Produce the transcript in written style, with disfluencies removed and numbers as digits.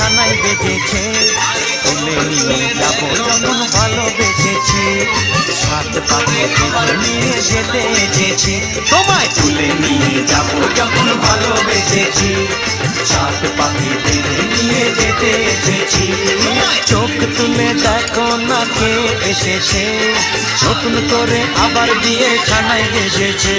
ছানায় বেজেছে, তুলে নিয়ে যাবো যখন ভালোবেসেছি, সাত পাকে বেঁধে নিয়ে যেতে এসেছি, তোমায় তুলে নিয়ে যাবো যখন ভালোবেসেছি, সাত পাকে বেঁধে নিয়ে যেতে এসেছি। চোখ তুলে দেখো না কে এসেছে, নতুন করে আবার বিয়ে ছানায় বেজেছে।